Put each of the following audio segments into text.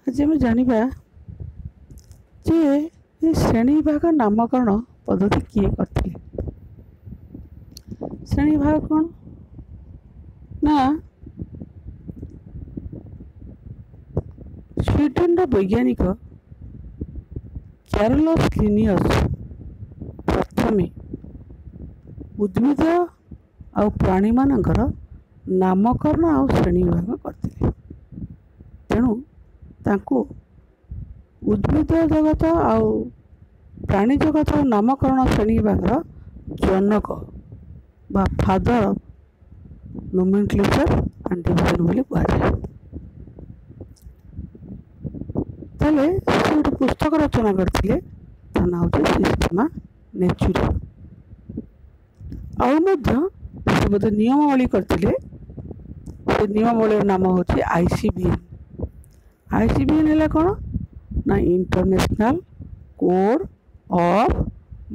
आज आम जाना जे ये श्रेणी विभाग नामकरण पद्धति किए करते। श्रेणी विभाग कौन ना स्वीडेन वैज्ञानिक कैरोलस लिनियस प्रथमे उद्भिद आ प्राणी मानकर नामकरण आ श्रेणी विभाग करते। तेणु तांको उद्भिद जगत आ प्राणी जगत नामकरण श्रेणी विभाग जनक बा father of nomenclature and division बोली कहुए। ताले से गोटे पुस्तक रचना करते ना हूँ सिस्टेमा नेचुरा से बोधे नियमावली करते। से नियमावली नाम हूँ आईसीबीएन। आईसीबीएन है कौन ना international code of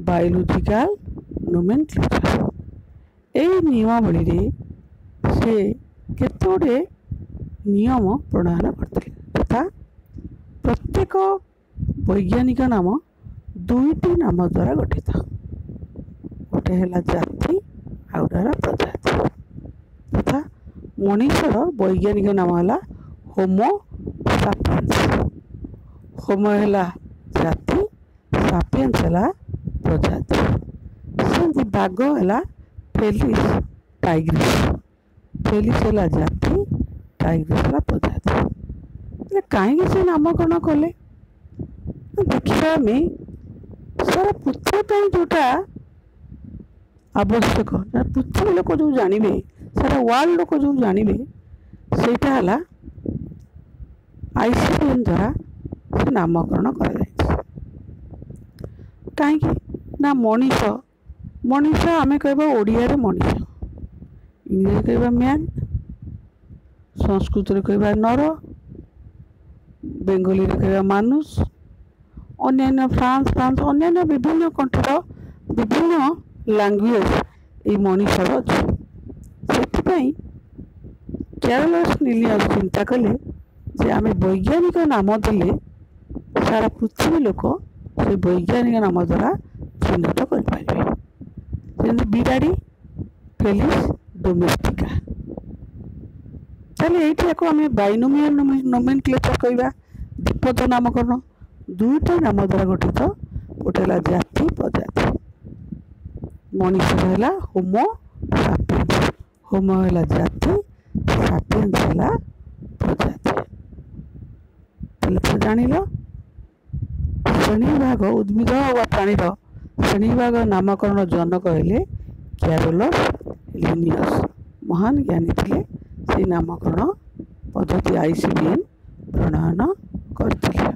biological nomenclature. यही नियमावली रे से केते गुडे नियम प्रणयन करते तथा प्रत्येक वैज्ञानिक नाम दुईटी नाम द्वारा गठित। गोटे है जाति आ गोटे प्रजाति तथा मनुष्यर वैज्ञानिक नाम है होमो सापियंस। होमो है जाति, सापियंस है प्रजाति। सेमती बाघ है फेलिस टाइग्रिस। फेलिस है जाति, टाइग्रिस है प्रजाति। कहीं से नामकरण कले देखा आम सारा पृथ्वी जोटा आवश्यक पृथ्वी लोक जो जानवे सारा वर्ल्ड लोक जो जानवे सेटा है आईसीबीएन द्वारा से नामकरण कर कहीं ना मनीष मनीष आम कह ओडिया मनीष, इंग्लिश कह मैन, संस्कृत कह नर, बेंगली कह मानुष, अन्य फ्रांस फ्रांस अन्य विभिन्न कंट्रीर विभिन्न लैंग्वेज ये मनीषर अच्छे। कैरोलस लिनियस चिंता कले जे आम वैज्ञानिक नाम देले सारा पृथ्वी लोक से वैज्ञानिक नाम द्वारा चिन्हित करें। बिराड़ी फेलिस डोमेस्टिका। ताले ये आम बाइनोमियल नोमेनक्लेचर कहवा द्विपद नामकरण दुईटा नाम द्वारा गठित। गोटे है जाति प्रजाति। मनीष है होमो सापियंस। होमो है जाति, सापियंस है प्रजाति। तो जान श्रेणी विभाग उद्भिद व प्राणी श्रेणी विभाग नामकरण जनक है कैरोलस लिनियस। महान ज्ञानी थे से नामकरण पद्धति आईसीबीएन प्रणयन करते।